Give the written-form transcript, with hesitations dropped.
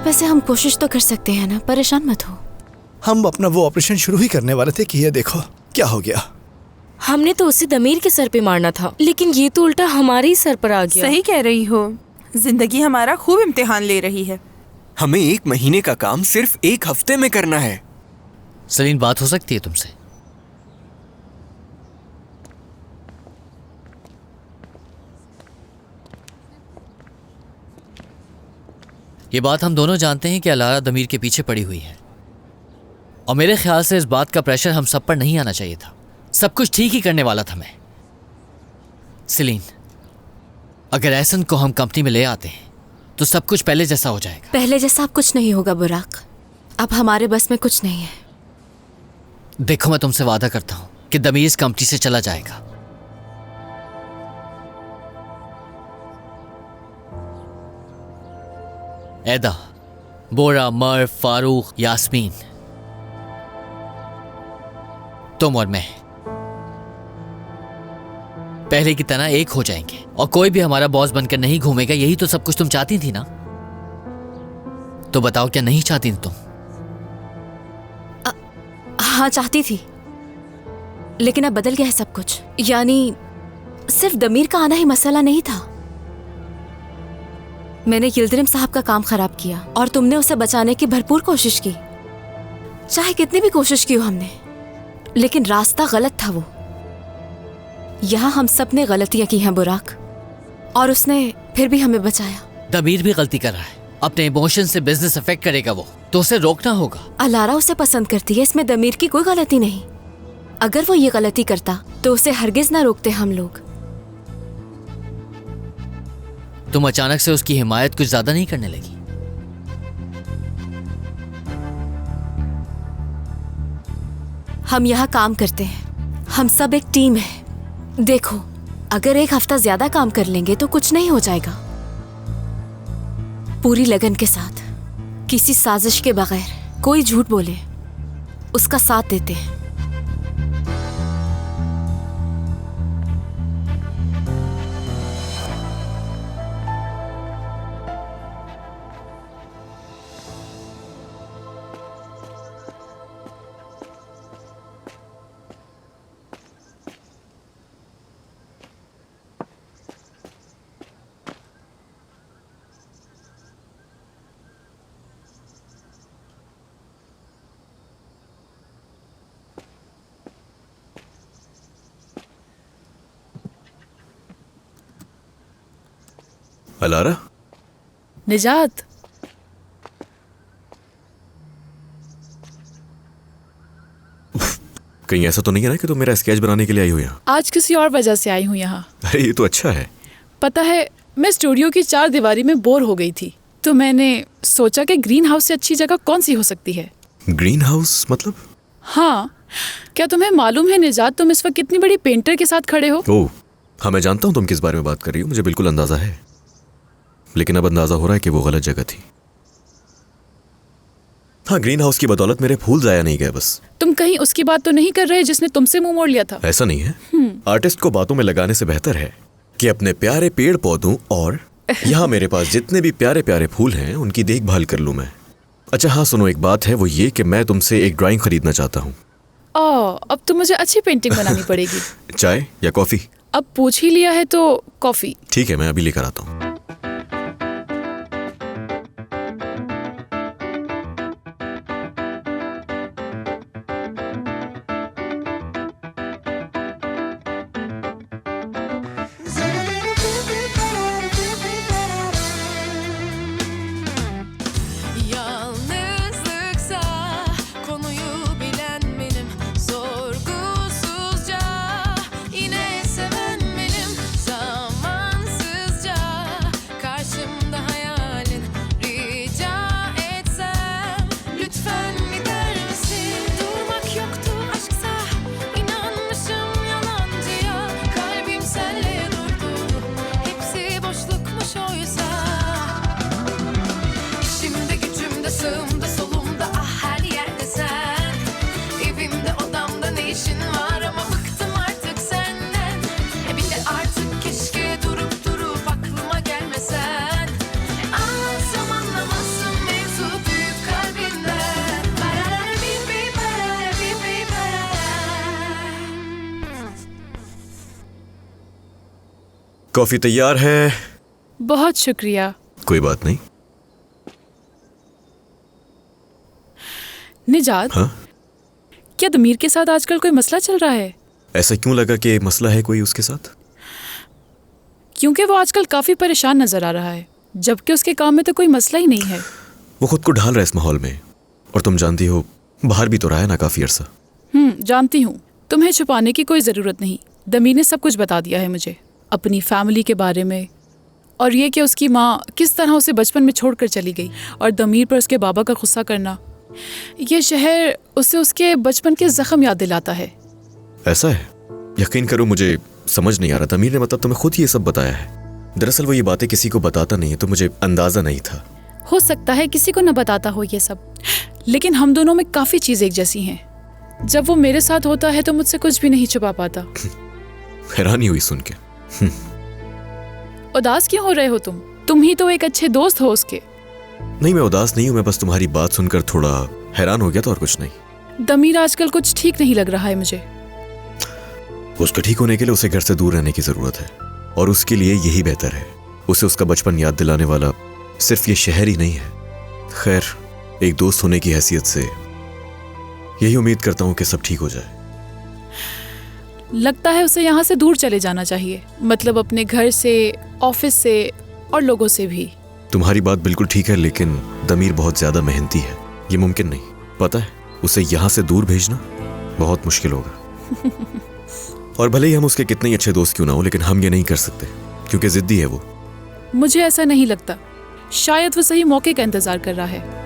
वैसे हम कोशिश तो कर सकते हैं ना, परेशान मत हो। हम अपना वो ऑपरेशन शुरू ही करने वाले थे कि ये देखो क्या हो गया। हमने तो उसे दमीर के सर पे मारना था, लेकिन ये तो उल्टा हमारे ही सर पर आ गया। सही कह रही हो, जिंदगी हमारा खूब इम्तिहान ले रही है। हमें 1 महीने का काम सिर्फ 1 हफ्ते में करना है। सलीन, बात हो सकती है तुमसे? ये बात हम दोनों जानते हैं कि अलारा दमीर के पीछे पड़ी हुई है, और मेरे ख्याल से इस बात का प्रेशर हम सब पर नहीं आना चाहिए था। सब कुछ ठीक ही करने वाला था मैं। सलीन, अगर एहसन को हम कंपनी में ले आते हैं तो सब कुछ पहले जैसा हो जाएगा। पहले जैसा अब कुछ नहीं होगा बुराक, अब हमारे बस में कुछ नहीं है। देखो, मैं तुमसे वादा करता हूं कि दमीर इस कंपनी से चला जाएगा। ऐदा, बोरा, मर, फारूक, यास्मीन, तुम और मैं पहले की तरह एक हो जाएंगे, और कोई भी हमारा बॉस बनकर नहीं घूमेगा। यही तो सब कुछ तुम चाहती थी ना? तो बताओ, क्या नहीं चाहती तुम? हाँ, चाहती थी, लेकिन अब बदल गया है सब कुछ। यानी सिर्फ दमीर का आना ही मसला नहीं था। मैंने यिल्दिरिम साहब का काम खराब किया और तुमने उसे बचाने की भरपूर कोशिश की। चाहे कितनी भी कोशिश की हो हमने, लेकिन रास्ता गलत था वो। यहाँ हम सब ने गलतियां की हैं बुराक, और उसने फिर भी हमें बचाया। दमीर भी गलती कर रहा है, अपने इमोशन से बिजनेस अफेक्ट करेगा वो, तो उसे रोकना होगा। अलारा उसे पसंद करती है, इसमें दमीर की कोई गलती नहीं। अगर वो ये गलती करता तो उसे हरगिज ना रोकते हम लोग। तुम अचानक से उसकी हिमायत कुछ ज्यादा नहीं करने लगी? हम यहाँ काम करते हैं, हम सब एक टीम है। देखो, अगर 1 हफ्ता ज्यादा काम कर लेंगे तो कुछ नहीं हो जाएगा। पूरी लगन के साथ, किसी साजिश के बगैर, कोई झूठ बोले उसका साथ देते हैं। अलारा, निजात, कहीं ऐसा तो नहीं है ना कि तुम मेरा स्केच बनाने के लिए आई हो यहाँ? आज किसी और वजह से आई हूँ यहाँ। अरे ये तो अच्छा है। पता है, मैं स्टूडियो की 4 दीवारी में बोर हो गई थी, तो मैंने सोचा कि ग्रीन हाउस से अच्छी जगह कौन सी हो सकती है। ग्रीन हाउस मतलब? हाँ, क्या तुम्हें मालूम है निजात, तुम इस वक्त कितनी बड़ी पेंटर के साथ खड़े हो? ओह हाँ, मैं जानता हूँ तुम किस बारे में बात कर रही हो, मुझे बिल्कुल अंदाजा है। लेकिन अब अंदाजा हो रहा है कि वो गलत जगह थी। हाँ, ग्रीन हाउस की बदौलत मेरे फूल जाया नहीं गए बस। तुम कहीं उसकी बात तो नहीं कर रहे जिसने तुमसे मुंह मोड़ लिया था? ऐसा नहीं है। आर्टिस्ट को बातों में लगाने से बेहतर है कि अपने प्यारे पेड़ पौधों और यहाँ मेरे पास जितने भी प्यारे प्यारे फूल हैं उनकी देखभाल कर लूं मैं। अच्छा हाँ, सुनो, एक बात है, वो ये कि मैं तुमसे एक ड्राइंग खरीदना चाहता हूँ। अब तो मुझे अच्छी पेंटिंग बनानी पड़ेगी। चाय या कॉफी? अब पूछ ही लिया है तो कॉफी। ठीक है, मैं अभी लेकर आता हूँ। कॉफी तैयार है। बहुत शुक्रिया। कोई बात नहीं। निजात, हाँ, क्या दमीर के साथ आजकल कोई मसला चल रहा है? ऐसा क्यों लगा कि मसला है कोई उसके साथ? क्योंकि वो आजकल काफी परेशान नजर आ रहा है, जबकि उसके काम में तो कोई मसला ही नहीं है। वो खुद को ढाल रहा है इस माहौल में, और तुम जानती हो बाहर भी तो रहा है ना काफी अरसा। जानती हूँ। तुम्हें छुपाने की कोई जरूरत नहीं। दमीर ने सब कुछ बता दिया है मुझे, अपनी फैमिली के बारे में, और ये कि उसकी माँ किस तरह उसे बचपन में छोड़कर चली गई, और दमीर पर उसके बाबा का गुस्सा करना। ये शहर उसे उसके बचपन के जख्म याद दिलाता है। ऐसा है? यकीन करो मुझे समझ नहीं आ रहा। दमीर ने मतलब तुम्हें खुद ये सब बताया है? दरअसल वो ये बातें किसी को बताता नहीं है, तो मुझे अंदाजा नहीं था। हो सकता है किसी को न बताता हो ये सब, लेकिन हम दोनों में काफी चीजें एक जैसी हैं। जब वो मेरे साथ होता है तो मुझसे कुछ भी नहीं छुपा पाता। हैरानी हुई सुन के। उदास क्यों हो रहे हो तुम? तुम ही तो एक अच्छे दोस्त हो उसके। नहीं, मैं उदास नहीं हूं, मैं बस तुम्हारी बात सुनकर थोड़ा हैरान हो गया था, और कुछ नहीं। दमीर आजकल कुछ ठीक नहीं लग रहा है मुझे। उसके ठीक होने के लिए उसे घर से दूर रहने की जरूरत है, और उसके लिए यही बेहतर है। उसे उसका बचपन याद दिलाने वाला सिर्फ ये शहर ही नहीं है। खैर, एक दोस्त होने की हैसियत से यही उम्मीद करता हूं कि सब ठीक हो जाए। लगता है उसे यहाँ से दूर चले जाना चाहिए, मतलब अपने घर से, ऑफिस से, और लोगों से भी। तुम्हारी बात बिल्कुल ठीक है, लेकिन दमीर बहुत ज्यादा मेहनती है, ये मुमकिन नहीं। पता है, उसे यहाँ से दूर भेजना बहुत मुश्किल होगा। और भले ही हम उसके कितने ही अच्छे दोस्त क्यों ना हो, लेकिन हम ये नहीं कर सकते, क्योंकि जिद्दी है वो। मुझे ऐसा नहीं लगता। शायद वो सही मौके का इंतजार कर रहा है।